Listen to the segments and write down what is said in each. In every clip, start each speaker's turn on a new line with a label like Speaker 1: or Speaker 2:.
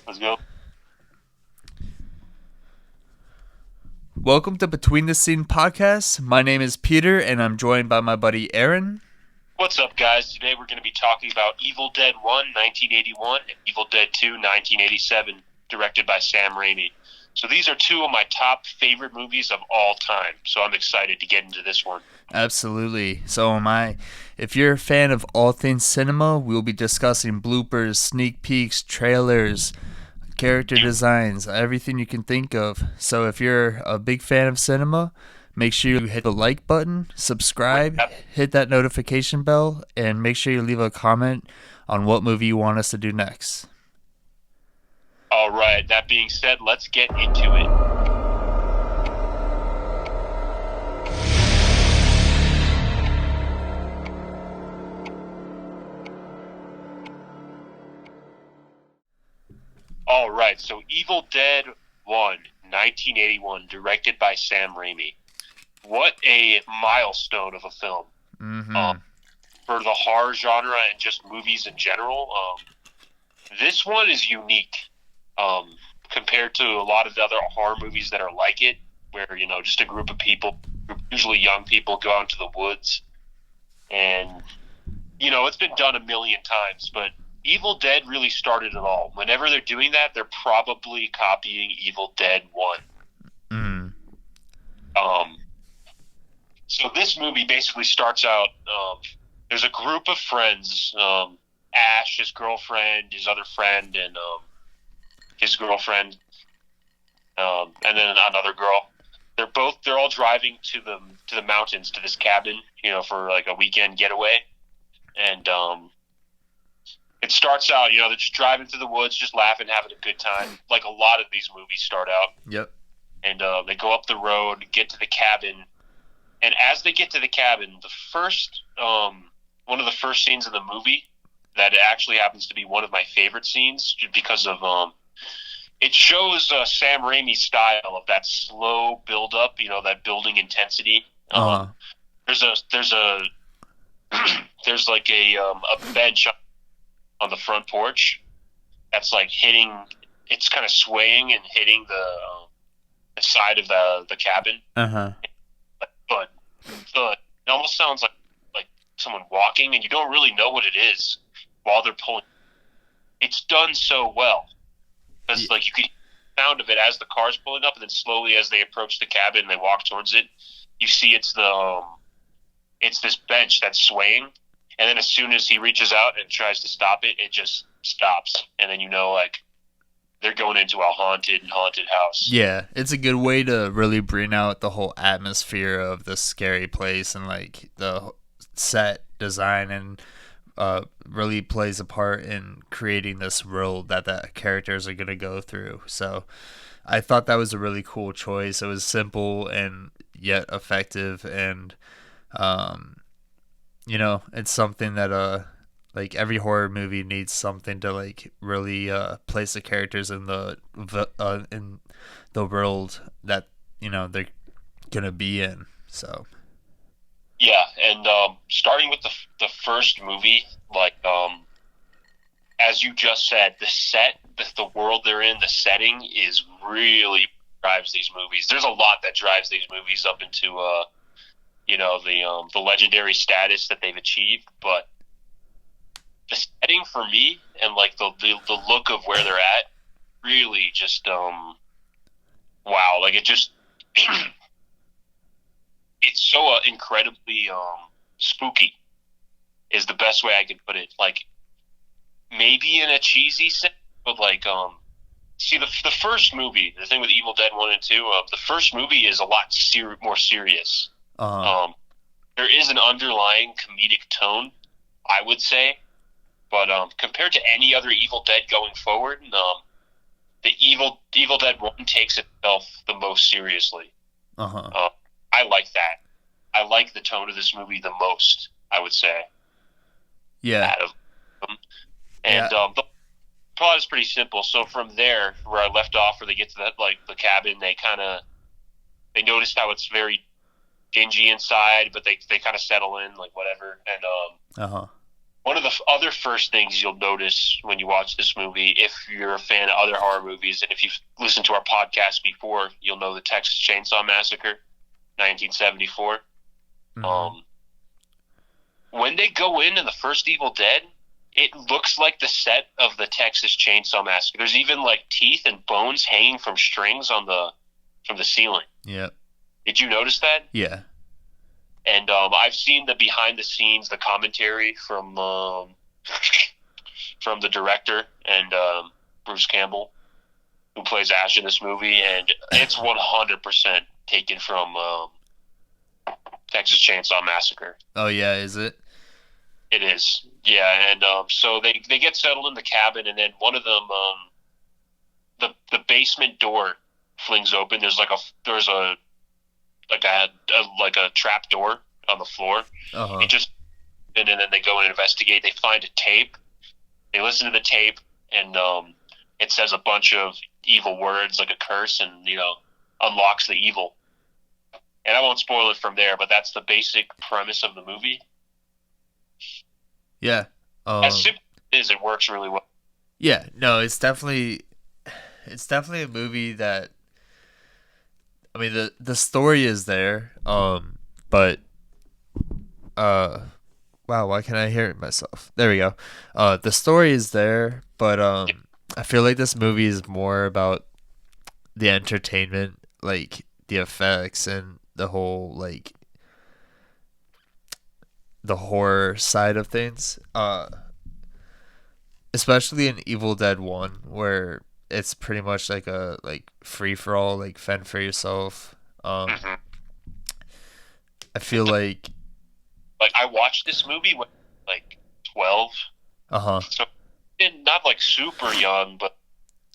Speaker 1: Let's go.
Speaker 2: Welcome to Between the Scene podcast. My name is Peter, and I'm joined by my buddy Aaron.
Speaker 1: What's up, guys? Today we're going to be talking about Evil Dead 1, 1981, and Evil Dead 2, 1987, directed by Sam Raimi. So these are two of my top favorite movies of all time. So I'm excited to get into this one.
Speaker 2: Absolutely. So am I. If you're a fan of all things cinema, we'll be discussing bloopers, sneak peeks, trailers, character designs, everything you can think of. So if you're a big fan of cinema, make sure you hit the like button, subscribe, hit that notification bell, and make sure you leave a comment on what movie you want us to do next.
Speaker 1: All right, that being said, let's get into it. All right, so Evil Dead 1, 1981, directed by Sam Raimi. What a milestone of a film.
Speaker 2: Mm-hmm.
Speaker 1: For the horror genre and just movies in general. This one is unique compared to a lot of the other horror movies that are like it, where, just a group of people, usually young people, go out into the woods. And, it's been done a million times, but Evil Dead really started it all. Whenever they're doing that, they're probably copying Evil Dead 1.
Speaker 2: Mm.
Speaker 1: So this movie basically starts out, there's a group of friends, Ash, his girlfriend, his other friend, and his girlfriend, and then another girl. They're all driving to the mountains, to this cabin, for like a weekend getaway. And it starts out, they're just driving through the woods, just laughing, having a good time, like a lot of these movies start out.
Speaker 2: Yep.
Speaker 1: And they go up the road, get to the cabin, and as they get to the cabin, the first one of the first scenes in the movie that actually happens to be one of my favorite scenes because of it shows Sam Raimi's style of that slow build up, that building intensity.
Speaker 2: Uh-huh.
Speaker 1: There's like a bench on the front porch that's like hitting. It's kind of swaying and hitting the side of the cabin.
Speaker 2: Uh-huh.
Speaker 1: But it almost sounds like someone walking, and you don't really know what it is while they're pulling. It's done so well because like you could hear the sound of it as the car's pulling up, and then slowly as they approach the cabin and they walk towards it, you see it's this bench that's swaying, and then as soon as he reaches out and tries to stop it, it just stops, and then like they're going into a haunted house.
Speaker 2: Yeah, it's a good way to really bring out the whole atmosphere of the scary place, and like the set design, and really plays a part in creating this world that the characters are going to go through. So I thought that was a really cool choice. It was simple and yet effective, and it's something that like every horror movie needs something to like really place the characters in the world that they're gonna be in. So
Speaker 1: Yeah, and starting with the first movie, like as you just said, the set, the world they're in, the setting is really drives these movies. There's a lot that drives these movies up into the legendary status that they've achieved, but the setting for me and like the look of where they're at really just wow, like it just it's so incredibly spooky is the best way I could put it. Like maybe in a cheesy sense, but like see the first movie, the thing with Evil Dead 1 and 2, the first movie is a lot more serious.
Speaker 2: uh
Speaker 1: There is an underlying comedic tone, I would say, but compared to any other Evil Dead going forward, the Evil Dead 1 takes itself the most seriously.
Speaker 2: uh-huh.
Speaker 1: I like that. I like the tone of this movie the most, I would say.
Speaker 2: Yeah.
Speaker 1: Out of them.
Speaker 2: Yeah.
Speaker 1: And the plot is pretty simple. So from there, where I left off, where they get to the cabin, they notice how it's very dingy inside, but they kind of settle in, like whatever. And
Speaker 2: Uh-huh.
Speaker 1: One of the other first things you'll notice when you watch this movie, if you're a fan of other horror movies, and if you've listened to our podcast before, you'll know the Texas Chainsaw Massacre, 1974.
Speaker 2: Mhm.
Speaker 1: When they go into the first Evil Dead, it looks like the set of the Texas Chainsaw Massacre. There's even like teeth and bones hanging from strings from the ceiling.
Speaker 2: Yep.
Speaker 1: Did you notice that?
Speaker 2: Yeah.
Speaker 1: And I've seen the behind the scenes, the commentary from from the director and Bruce Campbell, who plays Ash in this movie, and it's 100% taken from Texas Chainsaw Massacre.
Speaker 2: Oh yeah, is it?
Speaker 1: It is, yeah. And so they get settled in the cabin, and then one of them, the basement door flings open. There's a trap door on the floor.
Speaker 2: Uh-huh.
Speaker 1: And then they go and investigate. They find a tape. They listen to the tape, and it says a bunch of evil words, like a curse, and unlocks the evil. And I won't spoil it from there, but that's the basic premise of the movie.
Speaker 2: Yeah.
Speaker 1: As simple as it is, it works really well.
Speaker 2: Yeah. No, it's definitely a movie that. I mean, the story is there, but wow, why can't I hear it myself? There we go. The story is there, but I feel like this movie is more about the entertainment, like the effects and the whole like the horror side of things. Especially in Evil Dead 1, where it's pretty much like a free for all, like fend for yourself.
Speaker 1: Mhm.
Speaker 2: I feel like
Speaker 1: Like, I watched this movie when like 12,
Speaker 2: uh-huh.
Speaker 1: so not like super young, but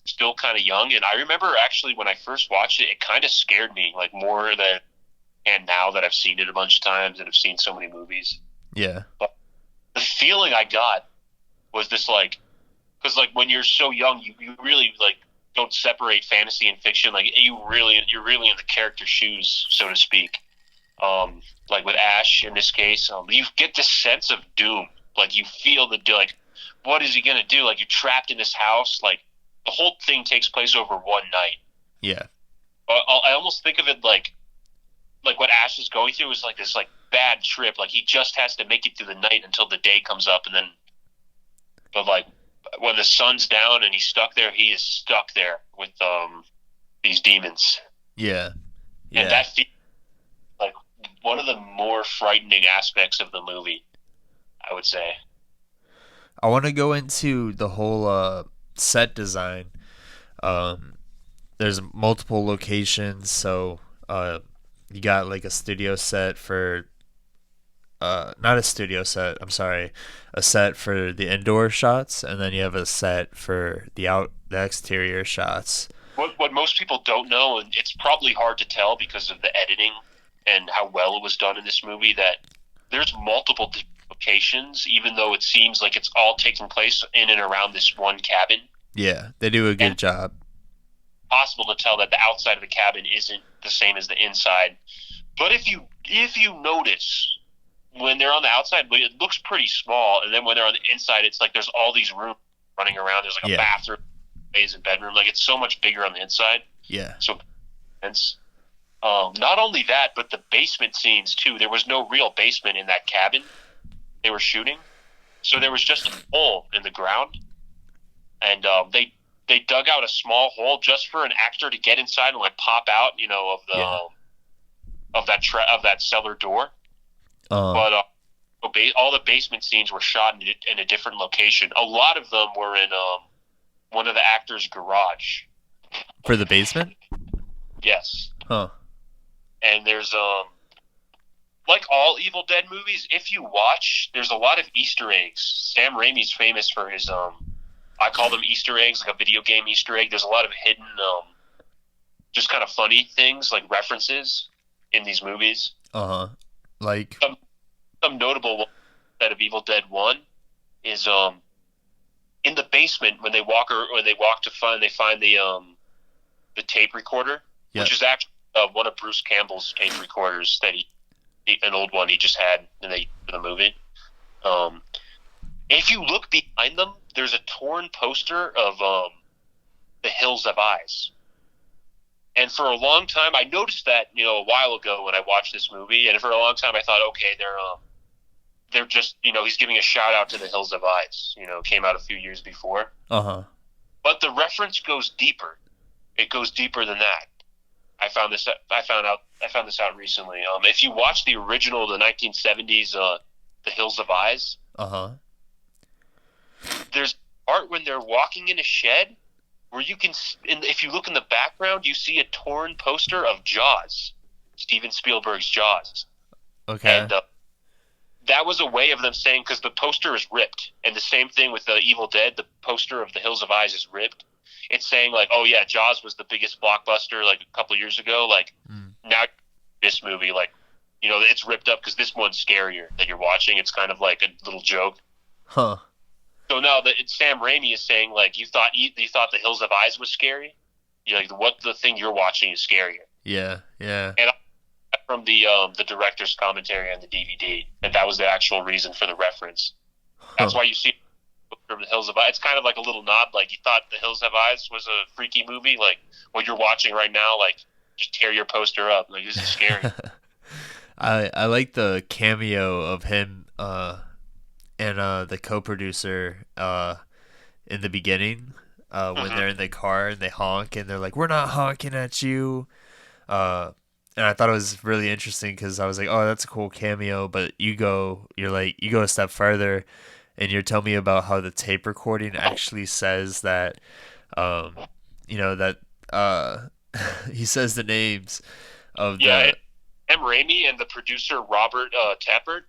Speaker 1: still kind of young. And I remember actually when I first watched it, it kind of scared me, like more than and now that I've seen it a bunch of times and have seen so many movies.
Speaker 2: Yeah.
Speaker 1: But the feeling I got was this like, because like when you're so young, you really like don't separate fantasy and fiction. Like you're really in the character's shoes, so to speak. Like with Ash in this case, you get this sense of doom. Like you feel like, what is he gonna do? Like you're trapped in this house. Like the whole thing takes place over one night.
Speaker 2: Yeah.
Speaker 1: I almost think of it like what Ash is going through is like this like bad trip. Like he just has to make it through the night until the day comes up, and then, but like when the sun's down and he's stuck there, he is stuck there with these demons.
Speaker 2: Yeah. Yeah.
Speaker 1: And that feels like one of the more frightening aspects of the movie, I would say.
Speaker 2: I want to go into the whole set design. There's multiple locations, so you got like a studio set for not a studio set, I'm sorry, a set for the indoor shots, and then you have a set for the exterior shots.
Speaker 1: What most people don't know, and it's probably hard to tell because of the editing and how well it was done in this movie, that there's multiple locations, even though it seems like it's all taking place in and around this one cabin.
Speaker 2: Yeah, they do a good job.
Speaker 1: Possible to tell that the outside of the cabin isn't the same as the inside. But if you notice, when they're on the outside, it looks pretty small, and then when they're on the inside, it's like there's all these rooms running around. There's like a bathroom, space, and bedroom. Like it's so much bigger on the inside.
Speaker 2: Yeah.
Speaker 1: So it's not only that, but the basement scenes too. There was no real basement in that cabin they were shooting, so there was just a hole in the ground, and they dug out a small hole just for an actor to get inside and like pop out, of that cellar door. But all the basement scenes were shot in a different location. A lot of them were in one of the actors' garage.
Speaker 2: For the basement?
Speaker 1: Yes.
Speaker 2: Huh.
Speaker 1: And there's like all Evil Dead movies, if you watch, there's a lot of Easter eggs. Sam Raimi's famous for his I call them Easter eggs, like a video game Easter egg. There's a lot of hidden just kind of funny things, like references in these movies.
Speaker 2: Like
Speaker 1: some notable one that of Evil Dead 1 is in the basement when they find the tape recorder, which is actually one of Bruce Campbell's tape recorders that an old one he just had in the movie. If you look behind them, there's a torn poster of The Hills Have Eyes. And for a long time, I noticed that a while ago when I watched this movie, and for a long time I thought, okay, they're just he's giving a shout out to The Hills Have Eyes. Came out a few years before.
Speaker 2: Uh-huh.
Speaker 1: But the reference goes deeper. It goes deeper than that. I found this out recently. If you watch the original, the 1970s, The Hills Have Eyes.
Speaker 2: Uh-huh.
Speaker 1: There's art when they're walking in a shed where you can, if you look in the background, you see a torn poster of Jaws, Steven Spielberg's Jaws.
Speaker 2: Okay.
Speaker 1: And that was a way of them saying, because the poster is ripped, and the same thing with the Evil Dead, the poster of The Hills Have Eyes is ripped. It's saying like, oh yeah, Jaws was the biggest blockbuster like a couple years ago. Like now, this movie, like it's ripped up because this one's scarier that you're watching. It's kind of like a little joke.
Speaker 2: Huh.
Speaker 1: So now that Sam Raimi is saying like, you thought The Hills Have Eyes was scary. You're like, what the thing you're watching is scarier.
Speaker 2: Yeah. Yeah.
Speaker 1: And from the director's commentary on the DVD, that was the actual reason for the reference. That's why you see The Hills Have Eyes. It's kind of like a little nod, like you thought The Hills Have Eyes was a freaky movie, like what you're watching right now, like just tear your poster up, like this is scary.
Speaker 2: I like the cameo of him and the co-producer in the beginning when they're in the car and they honk and they're like, "We're not honking at you." And I thought it was really interesting because I was like, "Oh, that's a cool cameo." But you go a step further, and you're telling me about how the tape recording actually says that, that he says the names of the
Speaker 1: M. Raimi and the producer Robert Tappert.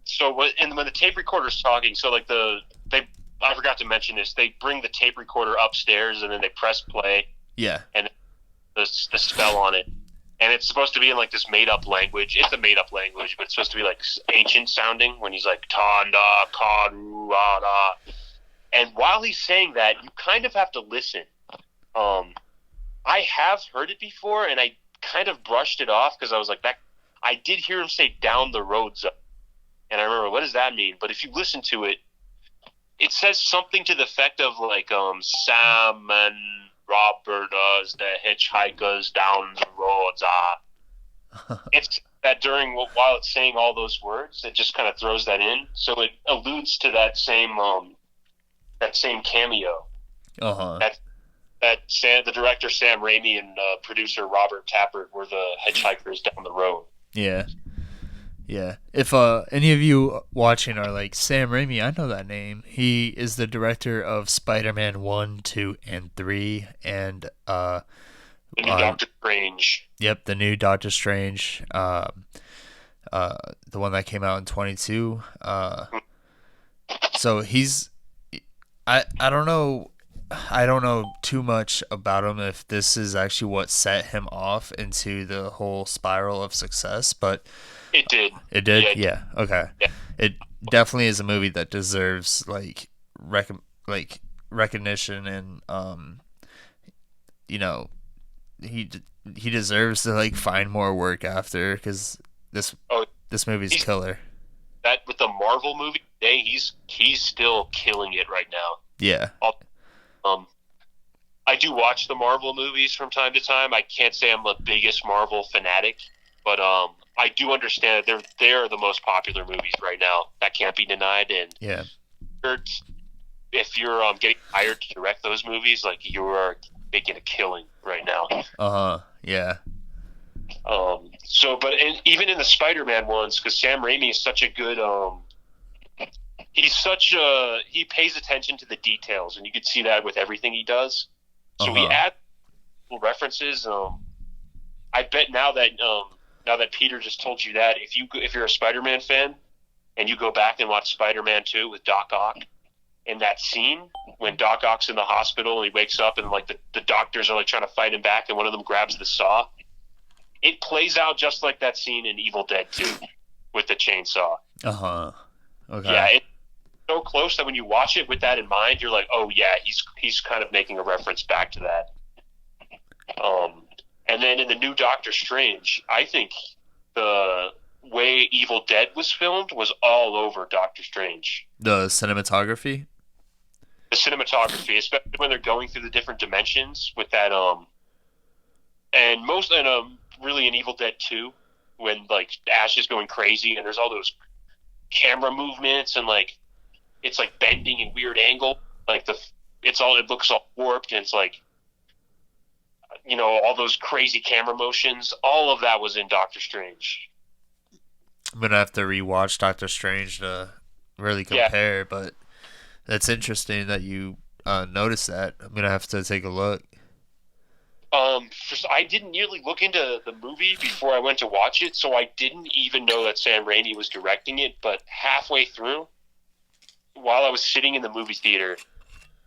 Speaker 1: So when the tape recorder's talking, so like I forgot to mention this. They bring the tape recorder upstairs and then they press play.
Speaker 2: Yeah.
Speaker 1: And the spell on it, and it's supposed to be in like this made up language. It's a made up language, but it's supposed to be like ancient sounding when he's like Tanda Karu Ada. And while he's saying that, you kind of have to listen. I have heard it before, and I kind of brushed it off because I was like, that. I did hear him say "down the road," and I remember, what does that mean? But if you listen to it, it says something to the effect of like Sam and Robert the hitchhikers down the roads. It's that while it's saying all those words, it just kind of throws that in, so it alludes to that same cameo. The director Sam Raimi and producer Robert Tappert were the hitchhikers down the road.
Speaker 2: Yeah. Yeah. If any of you watching are like, Sam Raimi, I know that name. He is the director of Spider-Man 1, 2, and 3, and
Speaker 1: the new Doctor Strange.
Speaker 2: Yep, the new Doctor Strange. The one that came out in 22. So he's I don't know too much about him, if this is actually what set him off into the whole spiral of success, but
Speaker 1: it did.
Speaker 2: It did? Yeah. Okay. Yeah. It definitely is a movie that deserves recognition, and he deserves to find more work after, because this movie's killer.
Speaker 1: That with the Marvel movie today, he's still killing it right now.
Speaker 2: Yeah.
Speaker 1: I do watch the Marvel movies from time to time. I can't say I'm the biggest Marvel fanatic, but I do understand that they're the most popular movies right now. That can't be denied. And
Speaker 2: yeah,
Speaker 1: if you're getting hired to direct those movies, like, you are making a killing right now.
Speaker 2: Yeah.
Speaker 1: Even in the Spider-Man ones, because Sam Raimi is such a good he pays attention to the details, and you can see that with everything he does. So he adds references. I bet now that Peter just told you that, if you're a Spider-Man fan and you go back and watch Spider-Man 2 with Doc Ock, in that scene when Doc Ock's in the hospital and he wakes up and the doctors are trying to fight him back, and one of them grabs the saw, it plays out just like that scene in Evil Dead 2 with the chainsaw.
Speaker 2: Okay.
Speaker 1: Yeah, it's so close that when you watch it with that in mind, you're like, oh yeah, he's kind of making a reference back to that. And then in the new Doctor Strange, I think way Evil Dead was filmed was all over Doctor Strange.
Speaker 2: The cinematography.
Speaker 1: The cinematography, especially when they're going through the different dimensions with that and really in Evil Dead 2 when like Ash is going crazy and there's all those camera movements and like it's like bending in weird angle, like it looks all warped and it's like all those crazy camera motions. All of that was in Doctor Strange.
Speaker 2: I'm gonna have to rewatch Doctor Strange to really
Speaker 1: Yeah.
Speaker 2: compare, but that's interesting that you noticed that. I'm gonna have to take a look.
Speaker 1: I didn't nearly look into the movie before I went to watch it, so I didn't even know that Sam Raimi was directing it. But halfway through, while I was sitting in the movie theater,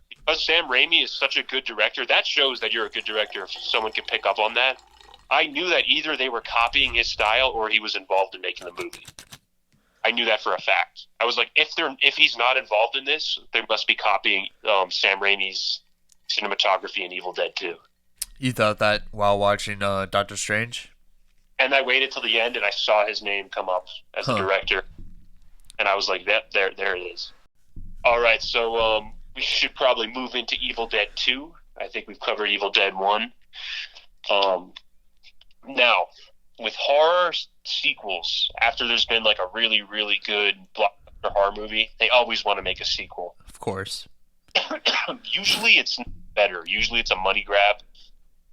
Speaker 1: because Sam Raimi is such a good director, that shows that you're a good director if someone can pick up on that. I knew that either they were copying his style or he was involved in making the movie. I knew that for a fact. I was like, if he's not involved in this, they must be copying Sam Raimi's cinematography in Evil Dead 2.
Speaker 2: You thought that while watching Doctor Strange?
Speaker 1: And I waited till the end, and I saw his name come up as the director, and I was like, there it is. All right, so we should probably move into Evil Dead 2. I think we've covered Evil Dead 1. Now, with horror sequels, after there's been like a really, really good blockbuster horror movie, they always want to make a sequel.
Speaker 2: Of course.
Speaker 1: Usually it's better. Usually it's a money grab.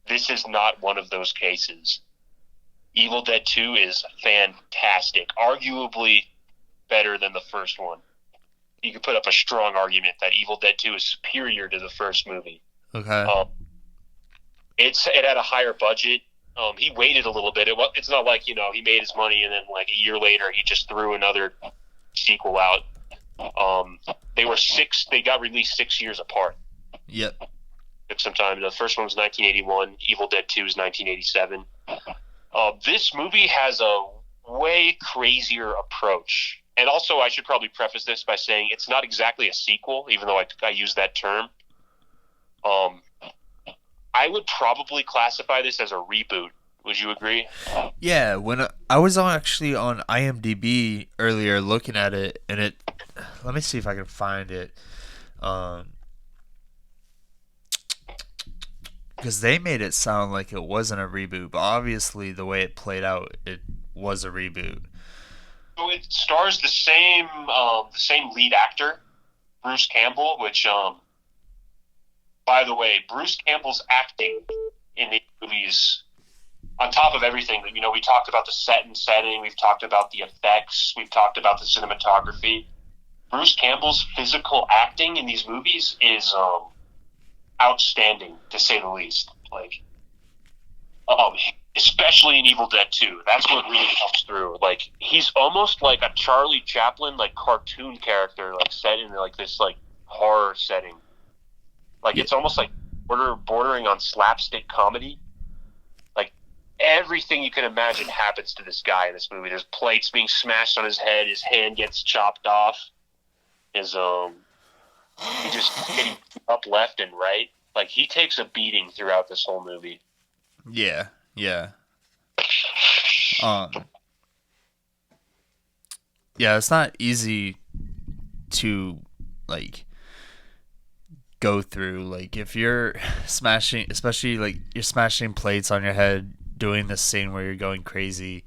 Speaker 1: This is not one of those cases. Evil Dead 2 is fantastic. Arguably better than the first one. You could put up a strong argument that Evil Dead 2 is superior to the first movie.
Speaker 2: Okay.
Speaker 1: It had a higher budget. He waited a little bit. It's not like, he made his money and then like a year later he just threw another sequel out. They got released 6 years apart.
Speaker 2: Yep.
Speaker 1: Took some time. The first one was 1981. Evil Dead 2 is 1987. This movie has a way crazier approach. And also, I should probably preface this by saying it's not exactly a sequel, even though I use that term. I would probably classify this as a reboot. Would you agree?
Speaker 2: Yeah, when I was actually on IMDb earlier looking at it, and let me see if I can find it. Because they made it sound like it wasn't a reboot, but obviously the way it played out, it was a reboot.
Speaker 1: So it stars the same lead actor, Bruce Campbell, which, by the way, Bruce Campbell's acting in the movies, on top of everything, we talked about the set and setting, we've talked about the effects, we've talked about the cinematography. Bruce Campbell's physical acting in these movies is outstanding, to say the least. Like, especially in Evil Dead 2, that's what really comes through. Like, he's almost like a Charlie Chaplin, like, cartoon character, like, set in, like, this, like, horror setting. Like, it's almost like bordering on slapstick comedy. Like, everything you can imagine happens to this guy in this movie. There's plates being smashed on his head, his hand gets chopped off, he just getting up left and right. Like, he takes a beating throughout this whole movie.
Speaker 2: Yeah. Yeah, it's not easy to, like, go through. Like, if you're smashing, especially, like, you're smashing plates on your head, doing this scene where you're going crazy,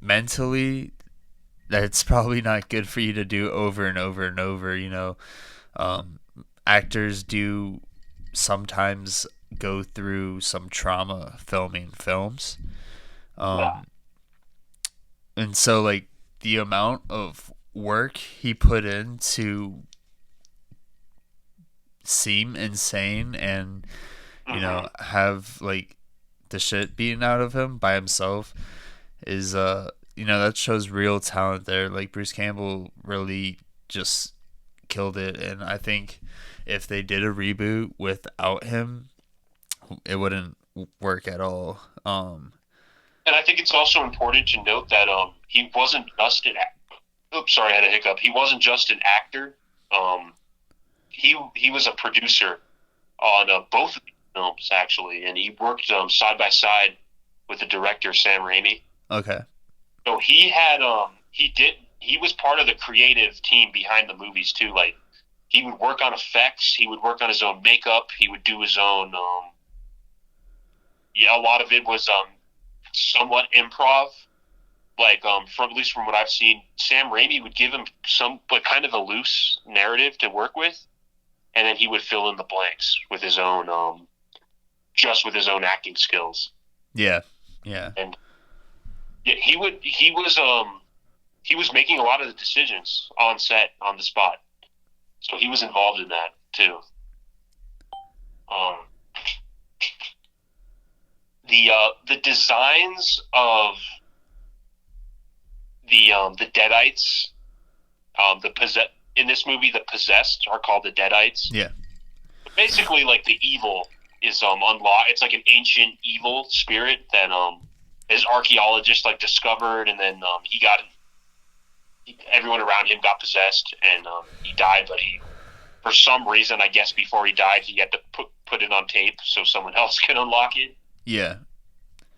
Speaker 2: mentally, that's probably not good for you to do over and over and over, Actors do sometimes go through some trauma filming films. And so, like, the amount of work he put in to seem insane and, have, like, the shit beaten out of him by himself is, that shows real talent there. Like, Bruce Campbell really just killed it. And I think if they did a reboot without him, it wouldn't work at all.
Speaker 1: And I think it's also important to note that he wasn't just an oops, sorry, I had a hiccup. He wasn't just an actor. He was a producer on both of these films, actually, and he worked side by side with the director Sam Raimi.
Speaker 2: Okay.
Speaker 1: So he was part of the creative team behind the movies too. Like he would work on effects, he would work on his own makeup, he would do his own. Yeah, a lot of it was somewhat improv. Like from at least from what I've seen, Sam Raimi would give him some but kind of a loose narrative to work with, and then he would fill in the blanks with his own just with his own acting skills.
Speaker 2: Yeah. Yeah.
Speaker 1: And yeah, he was making a lot of the decisions on set on the spot, so he was involved in that too. Um, the designs of the Deadites, the in this movie the possessed are called the Deadites.
Speaker 2: Yeah.
Speaker 1: But basically, like the evil is unlocked. It's like an ancient evil spirit that his archaeologist like discovered, and then everyone around him got possessed, and he died. But he, for some reason, I guess before he died, he had to put it on tape so someone else could unlock it.
Speaker 2: Yeah.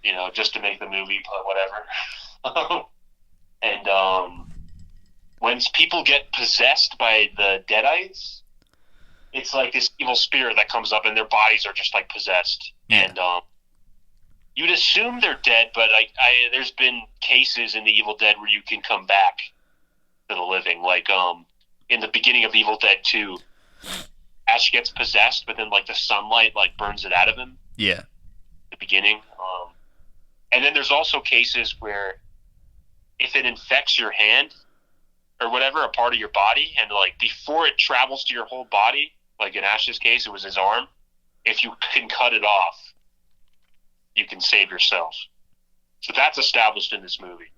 Speaker 1: You know, just to make the movie, but whatever. And when people get possessed by the Deadites, it's like this evil spirit that comes up, and their bodies are just like possessed.
Speaker 2: Yeah.
Speaker 1: And you'd assume they're dead, but there's been cases in the Evil Dead where you can come back to the living. Like in the beginning of Evil Dead 2, Ash gets possessed, but then like the sunlight like burns it out of him.
Speaker 2: Yeah.
Speaker 1: At the beginning. And then there's also cases where if it infects your hand or whatever, a part of your body, and like before it travels to your whole body, like in Ash's case, it was his arm, if you can cut it off, you can save yourself. So that's established in this movie.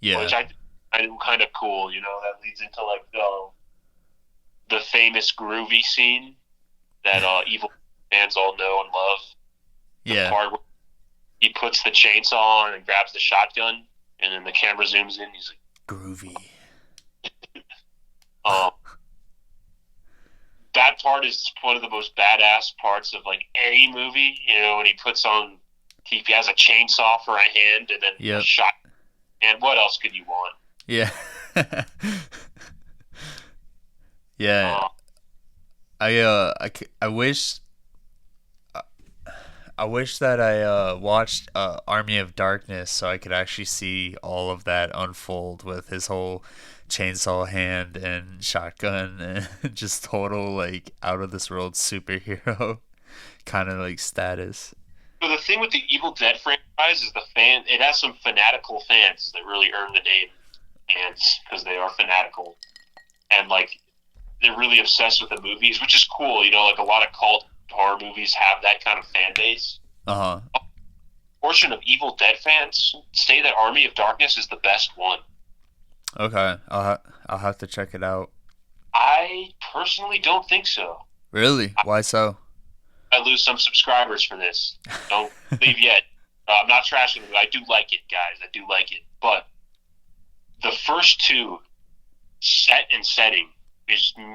Speaker 2: Yeah.
Speaker 1: Which I find kind of cool, you know, that leads into like the famous groovy scene that evil fans all know and love. The part where he puts the chainsaw on and grabs the shotgun, and then the camera zooms in. He's like,
Speaker 2: groovy.
Speaker 1: That part is one of the most badass parts of like any movie. You know, when he has a chainsaw for a hand and then a shot. And what else could you want?
Speaker 2: Yeah. Yeah. I wish that I watched Army of Darkness so I could actually see all of that unfold with his whole chainsaw hand and shotgun and just total like out of this world superhero kind of like status.
Speaker 1: So the thing with the Evil Dead franchise is it has some fanatical fans that really earn the name fans because they are fanatical. And like they're really obsessed with the movies, which is cool. You know, like a lot of cult horror movies have that kind of fan base.
Speaker 2: Uh-huh.
Speaker 1: A portion of Evil Dead fans say that Army of Darkness is the best one.
Speaker 2: Okay, I'll have to check it out.
Speaker 1: I personally don't think so.
Speaker 2: Really? Why so?
Speaker 1: I lose some subscribers for this. Don't leave yet. I'm not trashing it. I do like it, guys. I do like it. But the first two, set and setting, is one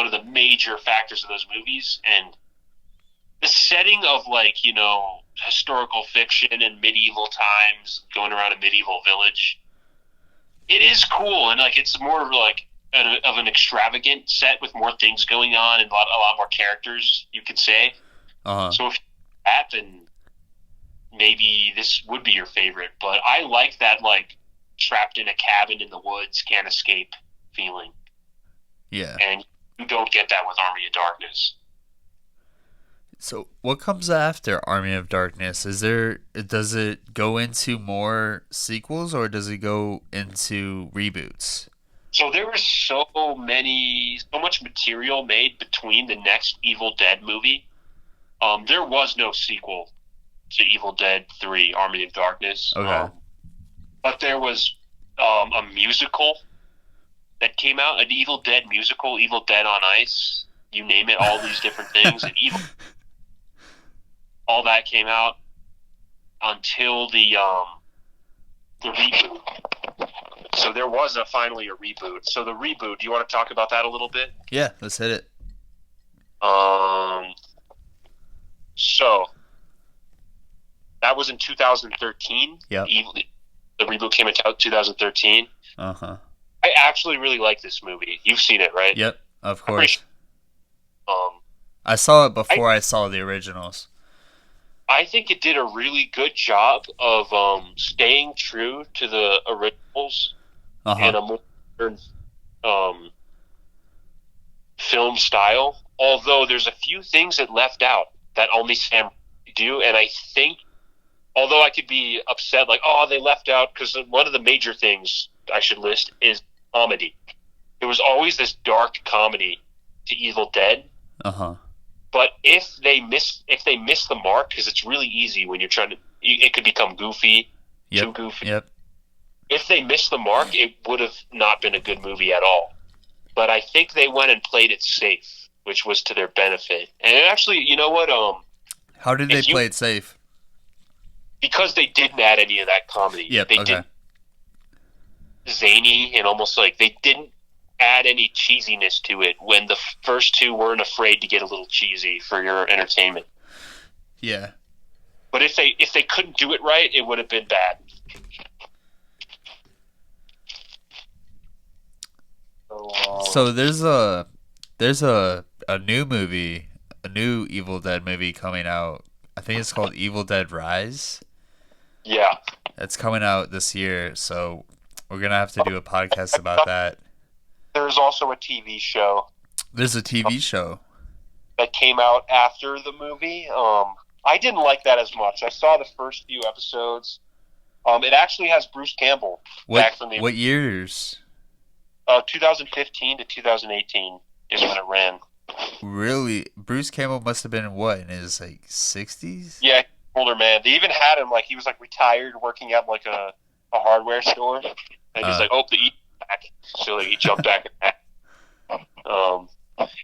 Speaker 1: of the major factors of those movies. And the setting of like, you know, historical fiction and medieval times, going around a medieval village, it is cool. And like it's more like of an extravagant set with more things going on and a lot more characters, you could say.
Speaker 2: Uh-huh.
Speaker 1: So if you do that, then maybe this would be your favorite. But I like that like trapped in a cabin in the woods, can't escape feeling.
Speaker 2: Yeah.
Speaker 1: And you don't get that with Army of Darkness.
Speaker 2: So what comes after Army of Darkness? Does it go into more sequels or does it go into reboots?
Speaker 1: So there was so much material made between the next Evil Dead movie. There was no sequel to Evil Dead 3, Army of Darkness.
Speaker 2: Okay.
Speaker 1: But there was a musical that came out, an Evil Dead musical, Evil Dead on Ice, you name it, all these different things. And all that came out until the reboot. So there was finally a reboot. So the reboot, do you want to talk about that a little bit?
Speaker 2: Yeah, let's hit it.
Speaker 1: So That was in 2013.
Speaker 2: Yep.
Speaker 1: The reboot came in 2013.
Speaker 2: Uh-huh.
Speaker 1: I actually really like this movie. You've seen it, right?
Speaker 2: Yep, of course.
Speaker 1: Um,
Speaker 2: I saw it before I saw the originals.
Speaker 1: I think it did a really good job of staying true to the originals in a more modern film style. Although there's a few things it left out that only Sam Raimi do, and I think, although I could be upset, like, oh, they left out, because one of the major things I should list is comedy. There was always this dark comedy to Evil Dead.
Speaker 2: Uh-huh.
Speaker 1: But if they miss the mark, because it's really easy when you're trying to, it could become goofy, too goofy.
Speaker 2: Yep.
Speaker 1: If they miss the mark, it would have not been a good movie at all. But I think they went and played it safe, which was to their benefit. And actually, you know what?
Speaker 2: How did they play it safe?
Speaker 1: Because they didn't add any of that comedy.
Speaker 2: Yep.
Speaker 1: They didn't zany and almost like they didn't add any cheesiness to it when the first two weren't afraid to get a little cheesy for your entertainment.
Speaker 2: Yeah.
Speaker 1: But if they couldn't do it right, it would have been bad.
Speaker 2: So there's a new movie, a new Evil Dead movie coming out. I think it's called Evil Dead Rise.
Speaker 1: Yeah.
Speaker 2: It's coming out this year, so we're gonna have to do a podcast about that.
Speaker 1: There's also a TV show.
Speaker 2: There's a TV show
Speaker 1: that came out after the movie. I didn't like that as much. I saw the first few episodes. It actually has Bruce Campbell back from the...
Speaker 2: What years?
Speaker 1: 2015 to 2018 is when it ran.
Speaker 2: Really? Bruce Campbell must have been, what, in his, 60s?
Speaker 1: Yeah, older man. They even had him, he was, retired working at, a hardware store. And he's like, oh, the E back. So, he jumped back in that.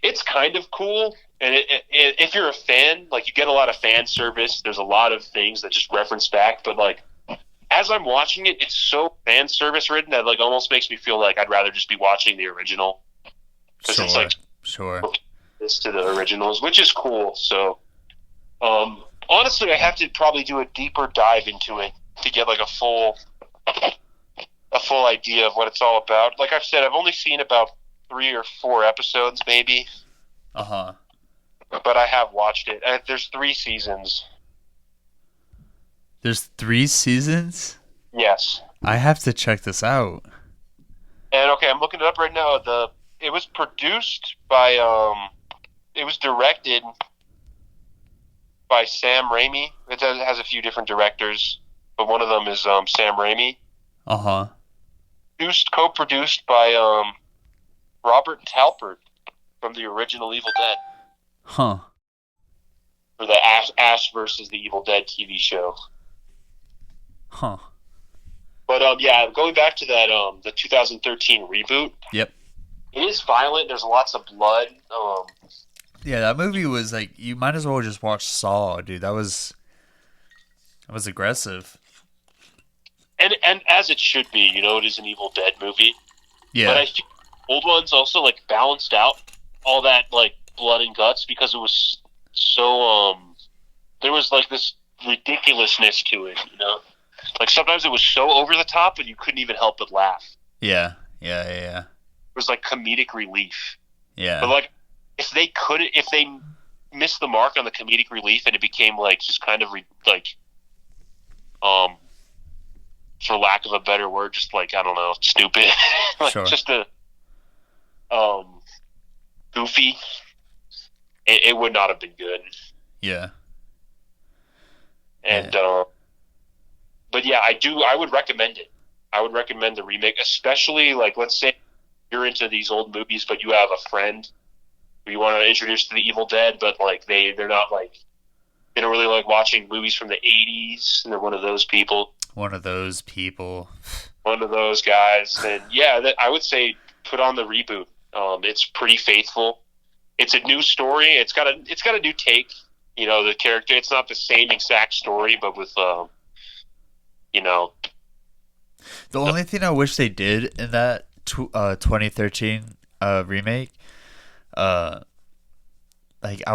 Speaker 1: It's kind of cool. And if you're a fan, you get a lot of fan service. There's a lot of things that just reference back. But, as I'm watching it, it's so fan service ridden that almost makes me feel like I'd rather just be watching the original. Because it's
Speaker 2: sure.
Speaker 1: This to the originals, which is cool. So, honestly, I have to probably do a deeper dive into it to get a full idea of what it's all about. Like I've said, I've only seen about 3 or 4 episodes, maybe.
Speaker 2: Uh-huh.
Speaker 1: But I have watched it. There's 3 seasons.
Speaker 2: There's 3 seasons?
Speaker 1: Yes.
Speaker 2: I have to check this out.
Speaker 1: And okay, I'm looking it up right now. It was produced by it was directed by Sam Raimi. It has a few different directors, but one of them is Sam Raimi.
Speaker 2: Uh-huh.
Speaker 1: Co-produced by Robert Talbert from the original Evil Dead.
Speaker 2: Huh.
Speaker 1: For the Ash versus the Evil Dead TV show.
Speaker 2: Huh.
Speaker 1: But yeah, going back to that the 2013 reboot.
Speaker 2: Yep.
Speaker 1: It is violent. There's lots of blood.
Speaker 2: Yeah, that movie was you might as well just watch Saw, dude. That was aggressive.
Speaker 1: And as it should be, it is an Evil Dead movie.
Speaker 2: Yeah.
Speaker 1: But I think old ones also balanced out all that blood and guts because it was so there was this ridiculousness to it, sometimes it was so over the top and you couldn't even help but laugh.
Speaker 2: Yeah.
Speaker 1: It was comedic relief.
Speaker 2: Yeah.
Speaker 1: But if they missed the mark on the comedic relief and it became just kind of for lack of a better word, just I don't know, stupid.
Speaker 2: Sure.
Speaker 1: Just a goofy. It would not have been good.
Speaker 2: Yeah.
Speaker 1: And but yeah, I would recommend it. I would recommend the remake, especially let's say you're into these old movies, but you have a friend who you want to introduce to the Evil Dead, but they're not they don't really like watching movies from the 80s, and they're one of those people.
Speaker 2: One of those
Speaker 1: guys. Then yeah, I would say put on the reboot. It's pretty faithful. It's a new story. It's got a new take. The character. It's not the same exact story, but with
Speaker 2: The only thing I wish they did in that 2013 remake, I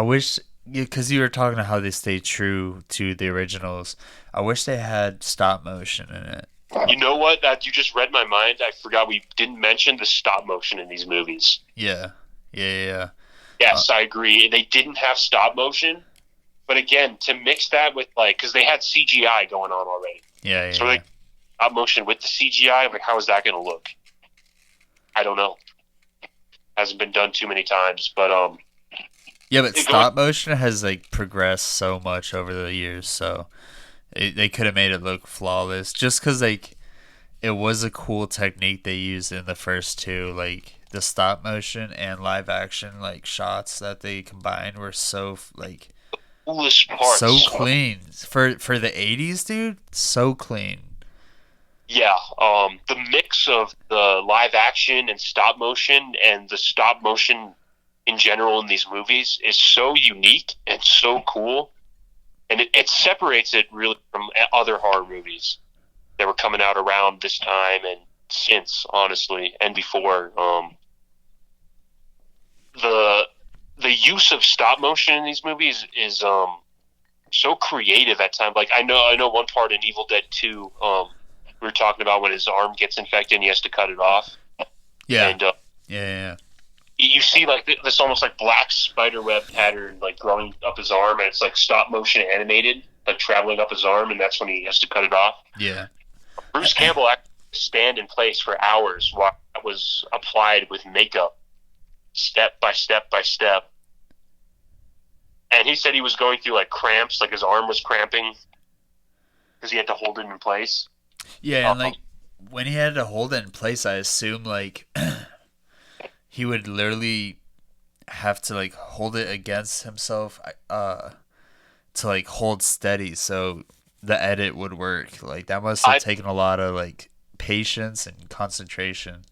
Speaker 2: wish Yeah, because you were talking about how they stay true to the originals. I wish they had stop motion in it.
Speaker 1: You know what? That you just read my mind. I forgot we didn't mention the stop motion in these movies.
Speaker 2: Yeah, yeah.
Speaker 1: Yes, I agree. They didn't have stop motion, but again, to mix that with like, because they had CGI going on already, so
Speaker 2: Yeah.
Speaker 1: like stop motion with the CGI, like how is that going to look? I don't know. Hasn't been done too many times, but
Speaker 2: Yeah, but stop motion has like progressed so much over the years, so they could have made it look flawless. Just because like it was a cool technique they used in the first two, like the stop motion and live action like shots that they combined were so like
Speaker 1: coolest
Speaker 2: so
Speaker 1: parts.
Speaker 2: clean for the '80s, dude. So clean.
Speaker 1: Yeah, the mix of the live action and stop motion, and the stop motion in general in these movies is so unique and so cool, and it separates it really from other horror movies that were coming out around this time and since, honestly, and before. The use of stop motion in these movies is so creative at times. Like I know one part in Evil Dead 2, we were talking about when his arm gets infected and he has to cut it off.
Speaker 2: Yeah.
Speaker 1: And
Speaker 2: Yeah.
Speaker 1: you see like this almost like black spider web pattern like growing up his arm, and it's like stop motion animated, like traveling up his arm, and that's when he has to cut it off.
Speaker 2: Yeah.
Speaker 1: Bruce Campbell actually stand in place for hours while that was applied with makeup, step by step by step. And he said he was going through like cramps, like his arm was cramping because he had to hold it in place.
Speaker 2: Yeah, and like when he had to hold it in place, I assume like he would literally have to like hold it against himself to like hold steady so the edit would work. Like that must have taken a lot of like patience and concentration.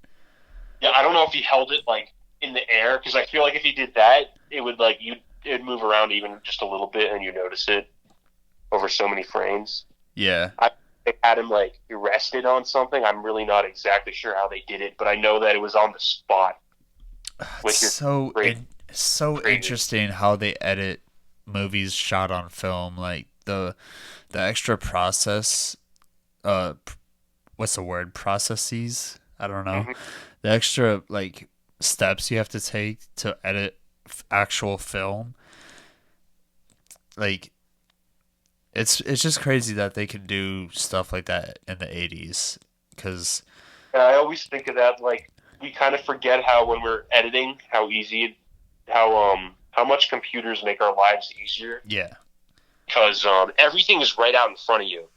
Speaker 1: Yeah, I don't know if he held it like in the air, because I feel like if he did that, it would like it'd move around even just a little bit, and you notice it over so many frames.
Speaker 2: Yeah.
Speaker 1: They had him like rested on something. I'm really not exactly sure how they did it, but I know that it was on the spot.
Speaker 2: It's so interesting how they edit movies shot on film, like the extra process. What's the word? Processes? I don't know.
Speaker 1: Mm-hmm.
Speaker 2: The extra like steps you have to take to edit actual film. Like it's just crazy that they can do stuff like that in the '80s. Because
Speaker 1: I always think of that, like we kind of forget how when we're editing, how much computers make our lives easier.
Speaker 2: Yeah.
Speaker 1: Because everything is right out in front of you.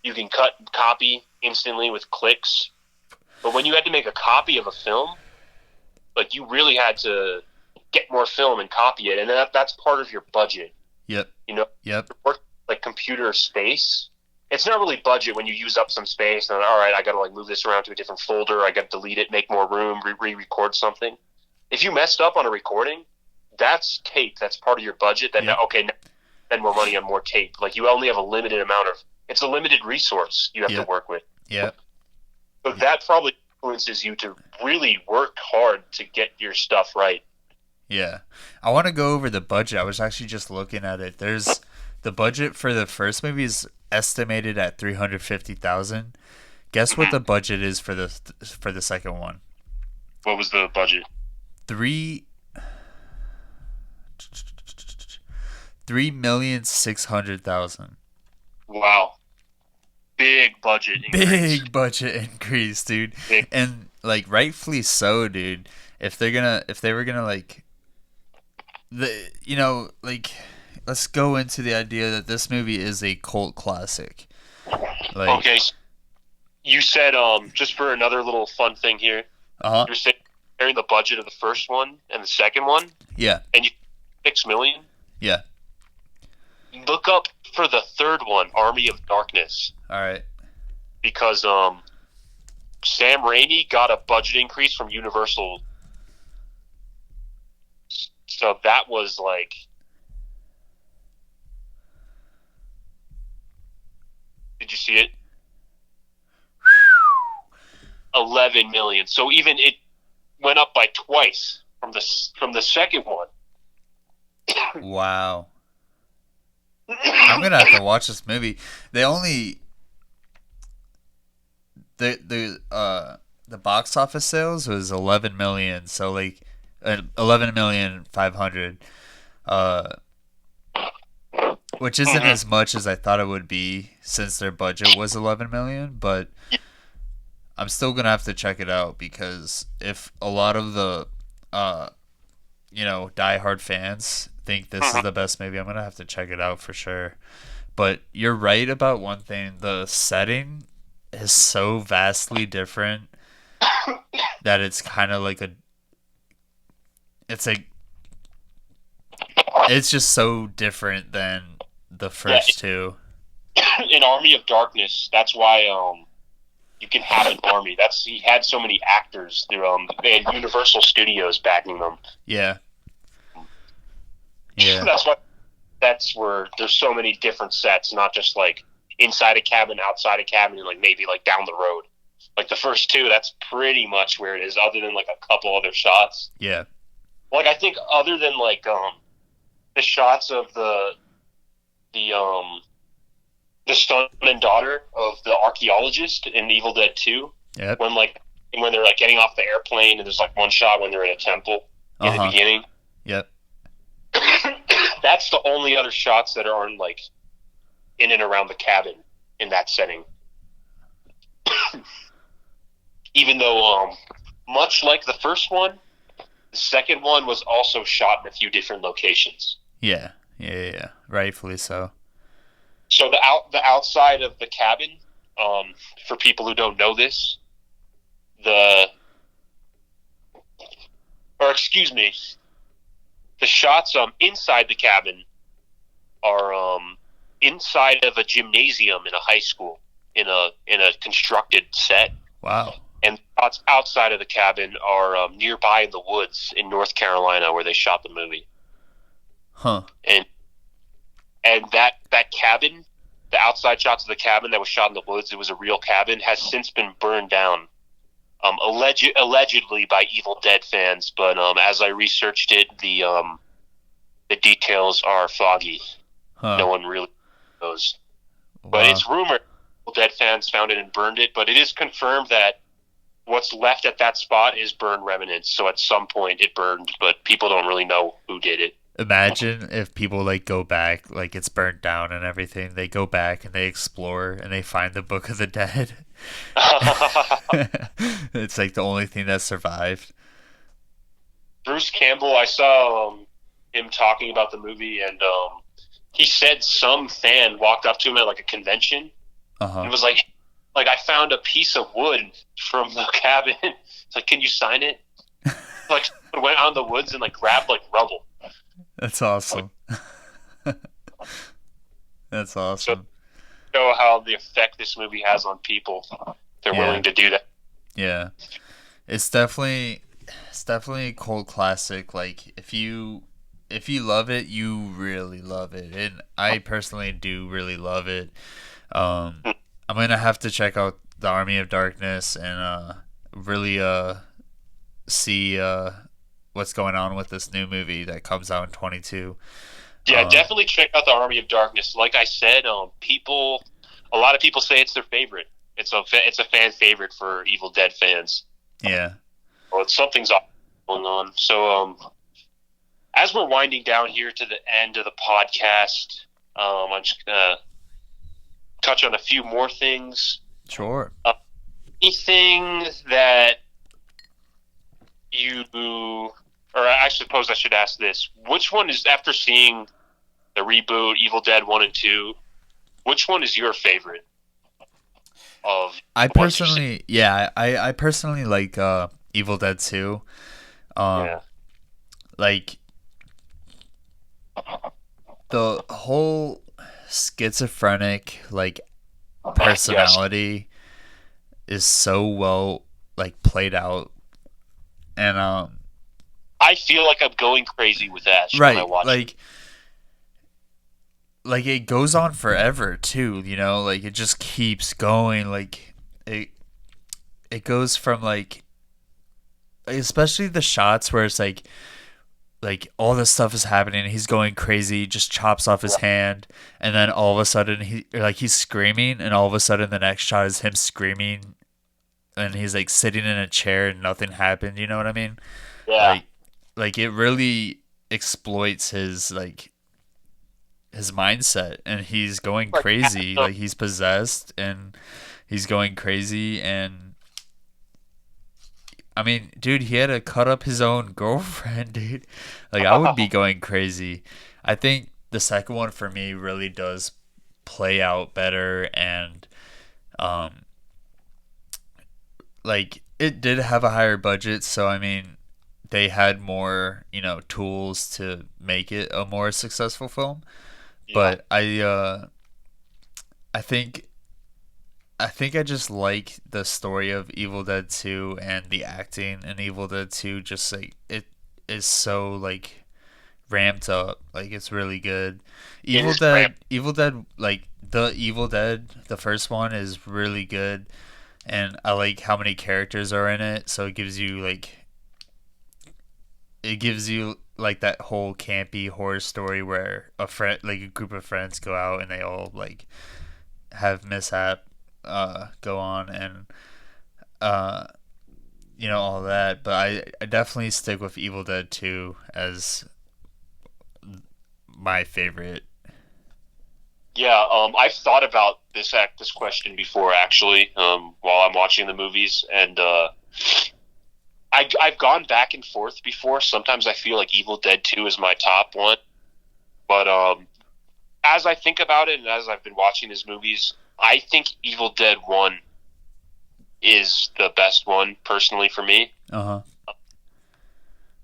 Speaker 1: You can cut and copy instantly with clicks. But when you had to make a copy of a film, like you really had to get more film and copy it, and that's part of your budget.
Speaker 2: Yep.
Speaker 1: You know.
Speaker 2: Yep.
Speaker 1: Like computer space. It's not really budget when you use up some space and all right, I got to like move this around to a different folder. I got to delete it, make more room, re-record something. If you messed up on a recording, that's tape. That's part of your budget. Then
Speaker 2: Yep.
Speaker 1: Okay, now spend more money on more tape. Like you only have a limited amount of. It's a limited resource you have to work with.
Speaker 2: Yeah.
Speaker 1: So that probably influences you to really work hard to get your stuff right.
Speaker 2: Yeah. I want to go over the budget. I was actually just looking at it. There's the budget for the first movie is estimated at $350,000. Guess what the budget is for the second one?
Speaker 1: What was the budget?
Speaker 2: $3,600,000.
Speaker 1: Wow. Big budget increase.
Speaker 2: Big budget increase, dude.
Speaker 1: Big.
Speaker 2: And like rightfully so, dude. If they were gonna like let's go into the idea that this movie is a cult classic. Like,
Speaker 1: okay, so you said just for another little fun thing here. You're saying comparing the budget of the first one and the second one.
Speaker 2: Yeah.
Speaker 1: And you $6 million.
Speaker 2: Yeah.
Speaker 1: Look up for the third one, Army of Darkness.
Speaker 2: All right.
Speaker 1: Because Sam Raimi got a budget increase from Universal. So that was like did you see it? 11 million. So even it went up by twice from the second one.
Speaker 2: Wow. I'm gonna have to watch this movie. They only the box office sales was 11 million, so like 11,500,000, which isn't
Speaker 1: Mhm.
Speaker 2: as much as I thought it would be since their budget was 11 million. But I'm still gonna have to check it out because if a lot of the uh, diehard fans think this is
Speaker 1: Mhm.
Speaker 2: the best movie, I'm gonna have to check it out for sure. But you're right about one thing: the setting is so vastly different that it's kind of like it's like it's just so different than the
Speaker 1: Yeah,
Speaker 2: first two.
Speaker 1: in Army of Darkness, that's why you can have an army. That's he had so many actors. They had Universal Studios backing them.
Speaker 2: Yeah, yeah,
Speaker 1: That's why that's where there's so many different sets, not just like inside a cabin, outside a cabin, and like maybe like down the road. Like the first two, that's pretty much where it is, other than like a couple other shots.
Speaker 2: yeah.
Speaker 1: Like I think other than like the shots of the the son and daughter of the archaeologist in Evil Dead 2,
Speaker 2: Yep.
Speaker 1: when they're like getting off the airplane and there's like one shot when they're in a temple
Speaker 2: Uh
Speaker 1: in the
Speaker 2: huh.
Speaker 1: beginning.
Speaker 2: Yep.
Speaker 1: That's the only other shots that aren't like in and around the cabin in that setting. Even though, much like the first one, the second one was also shot in a few different locations.
Speaker 2: Yeah. Yeah. Yeah. Yeah. Rightfully so.
Speaker 1: So the outside of the cabin, for people who don't know this, the or excuse me, the shots inside the cabin are inside of a gymnasium in a high school in a constructed set,
Speaker 2: Wow.
Speaker 1: and shots outside of the cabin are nearby in the woods in North Carolina where they shot the movie.
Speaker 2: Huh.
Speaker 1: And that cabin, the outside shots of the cabin that was shot in the woods, it was a real cabin, has since been burned down. Allegedly by Evil Dead fans, but as I researched it, the details are foggy.
Speaker 2: Huh.
Speaker 1: No one really knows. But
Speaker 2: Wow.
Speaker 1: it's rumored Evil Dead fans found it and burned it, but it is confirmed that what's left at that spot is burned remnants. So at some point it burned, but people don't really know who did it.
Speaker 2: Imagine if people like go back, like it's burnt down and everything. They go back and they explore and they find the Book of the Dead. It's like the only thing that survived.
Speaker 1: Bruce Campbell, I saw him talking about the movie, and he said some fan walked up to him at like a convention
Speaker 2: Uh
Speaker 1: and
Speaker 2: huh.
Speaker 1: was like I found a piece of wood from the cabin. It's like, can you sign it? Like went out in the woods and like grabbed like rubble.
Speaker 2: That's
Speaker 1: Like,
Speaker 2: awesome. That's
Speaker 1: so
Speaker 2: awesome.
Speaker 1: show how the effect this movie has on people. They're
Speaker 2: Yeah.
Speaker 1: willing to do that.
Speaker 2: Yeah. It's definitely a cult classic. Like if you love it, you really love it. And I personally do really love it. Um I'm gonna have to check out the Army of Darkness and really see what's going on with this new movie that comes out in 22.
Speaker 1: Yeah,
Speaker 2: Um
Speaker 1: definitely check out the Army of Darkness. Like I said, a lot of people say it's their favorite. It's a fan favorite for Evil Dead fans.
Speaker 2: yeah.
Speaker 1: Well, something's going on. So, as we're winding down here to the end of the podcast, I'm just gonna touch on a few more things.
Speaker 2: Sure.
Speaker 1: Anything that or I suppose I should ask this: which one is, after seeing the reboot, Evil Dead 1 and 2, which one is your favorite of
Speaker 2: I
Speaker 1: the ones you've seen?
Speaker 2: personally, yeah, I personally like Evil Dead 2. Um
Speaker 1: Yeah.
Speaker 2: like the whole schizophrenic like
Speaker 1: Yes.
Speaker 2: personality is so well like played out. And
Speaker 1: I feel like I'm going crazy with Ash when I
Speaker 2: right,
Speaker 1: watch it.
Speaker 2: like it goes on forever too, like it just keeps going. Like it goes from like especially the shots where it's like like all this stuff is happening. He's going crazy, just chops off his hand, and then all of a sudden he's screaming, and all of a sudden the next shot is him screaming, and he's like sitting in a chair and nothing happened. You know what I mean?
Speaker 1: Yeah.
Speaker 2: Like it really exploits his mindset, and he's going
Speaker 1: Like,
Speaker 2: crazy. Like he's possessed, and he's going crazy, and I mean, dude, he had to cut up his own girlfriend, dude. Like, I would be going crazy. I think the second one for me really does play out better, and um, like it did have a higher budget, so I mean, they had more, tools to make it a more successful film.
Speaker 1: yeah.
Speaker 2: But I think I just like the story of Evil Dead 2, and the acting in Evil Dead 2, just like it is so like ramped up. Like it's really good.
Speaker 1: It is ramp.
Speaker 2: Evil Dead, like the Evil Dead, the first one is really good, and I like how many characters are in it. So it gives you like that whole campy horror story where a group of friends go out and they all like have mishap go on, and uh all that. But I definitely stick with Evil Dead 2 as my favorite.
Speaker 1: Yeah, I've thought about this question before actually, while I'm watching the movies, and I've gone back and forth before. Sometimes I feel like Evil Dead 2 is my top one, but as I think about it and as I've been watching these movies, I think Evil Dead 1 is the best one personally for me.
Speaker 2: Uh-huh.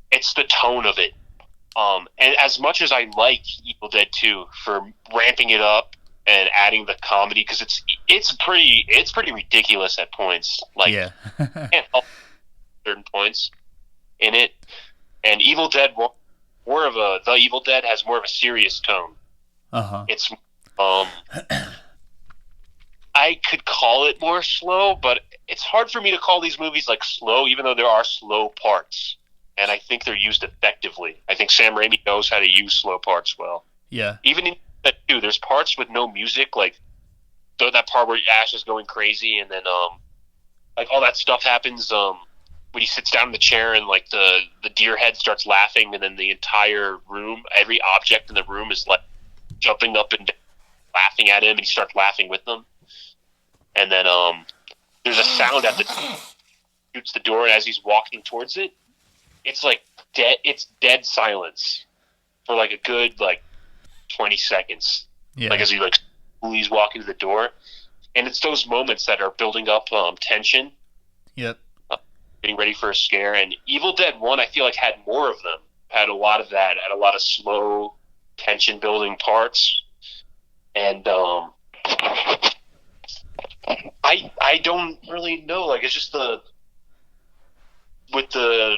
Speaker 1: It's the tone of it. And as much as I like Evil Dead 2 for ramping it up and adding the comedy, because it's pretty ridiculous at points. Like,
Speaker 2: Yeah.
Speaker 1: can't help certain points in it. And Evil Dead the Evil Dead has more of a serious tone.
Speaker 2: Uh-huh.
Speaker 1: It's I could call it more slow, but it's hard for me to call these movies like slow, even though there are slow parts. And I think they're used effectively. I think Sam Raimi knows how to use slow parts well.
Speaker 2: Yeah.
Speaker 1: Even in that too, there's parts with no music, like that part where Ash is going crazy, and then like all that stuff happens when he sits down in the chair, and like the deer head starts laughing, and then the entire room, every object in the room is like jumping up and down, laughing at him, and he starts laughing with them. And then there's a sound at the shoots the door, and as he's walking towards it, it's like dead. It's dead silence for like a good 20 seconds.
Speaker 2: Yeah.
Speaker 1: Like as he's walking to the door, and it's those moments that are building up tension.
Speaker 2: Yep.
Speaker 1: Getting ready for a scare. And Evil Dead 1, I feel like had more of them. Had a lot of that. Had a lot of slow tension building parts. And I don't really know. Like it's just with the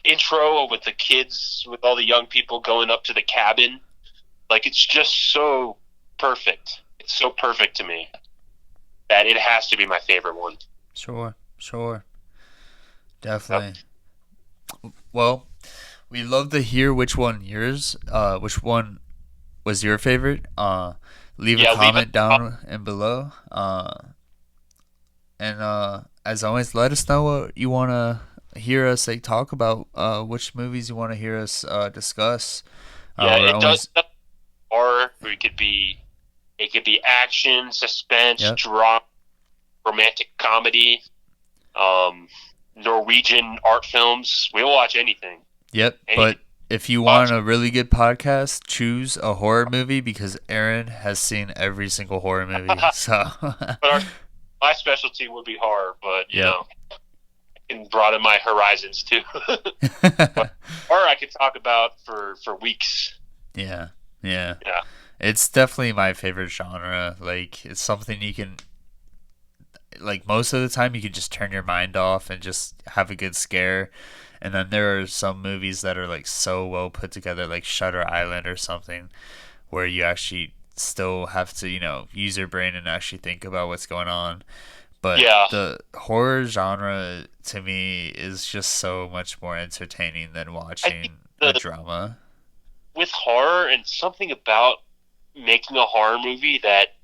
Speaker 1: intro with the kids, with all the young people going up to the cabin, like it's just so perfect. It's so perfect to me that it has to be my favorite one.
Speaker 2: Sure. Definitely. Yep. Well, we'd love to hear which one was your favorite. Leave a comment down and below. And as always, let us know what you want to hear us talk about, which movies you want to hear us discuss.
Speaker 1: It does horror. It could be action, suspense, drama, romantic comedy, Norwegian art films. We'll watch anything.
Speaker 2: Yep, but if you want a really good podcast, choose a horror movie, because Aaron has seen every single horror movie. So,
Speaker 1: but my specialty would be horror, but you know, I can broaden my horizons too. But horror I could talk about for weeks.
Speaker 2: Yeah. It's definitely my favorite genre. Like, it's something you can, like, most of the time you can just turn your mind off and just have a good scare. And then there are some movies that are like so well put together, like Shutter Island or something, where you actually still have to, use your brain and actually think about what's going on. But the horror genre to me is just so much more entertaining than watching a
Speaker 1: The
Speaker 2: drama.
Speaker 1: with horror and something about making a horror movie that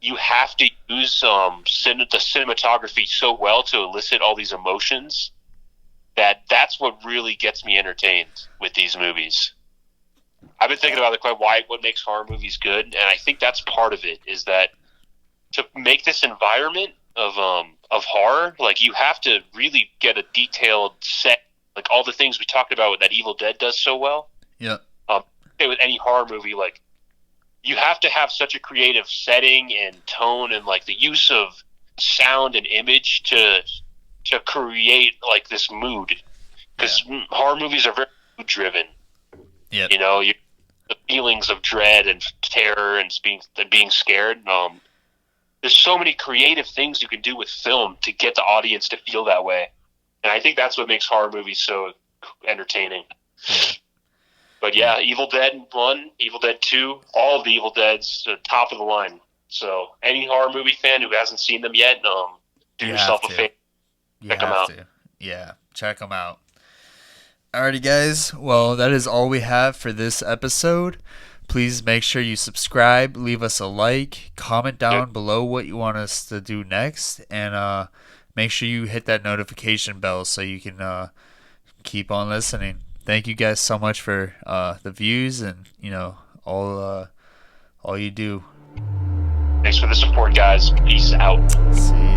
Speaker 1: you have to use the cinematography so well to elicit all these emotions that's what really gets me entertained with these movies. I've been thinking about what makes horror movies good, and I think that's part of it. Is that to make this environment of horror, like you have to really get a detailed set, like all the things we talked about that Evil Dead does so well.
Speaker 2: Yeah.
Speaker 1: With any horror movie, like you have to have such a creative setting and tone, and like the use of sound and image to create like this mood, because horror movies are very mood driven.
Speaker 2: Yeah.
Speaker 1: You know, the feelings of dread and terror and being scared. There's so many creative things you can do with film to get the audience to feel that way, and I think that's what makes horror movies so entertaining. But yeah, Evil Dead 1, Evil Dead 2, all of the Evil Deads, top of the line. So any horror movie fan who hasn't seen them yet, do yourself a favor. Check them out.
Speaker 2: Yeah, check them out. Alrighty, guys. Well, that is all we have for this episode. Please make sure you subscribe, leave us a like, comment down below what you want us to do next, and make sure you hit that notification bell so you can keep on listening. Thank you guys so much for the views and all you do.
Speaker 1: Thanks for the support, guys. Peace out.
Speaker 2: See ya.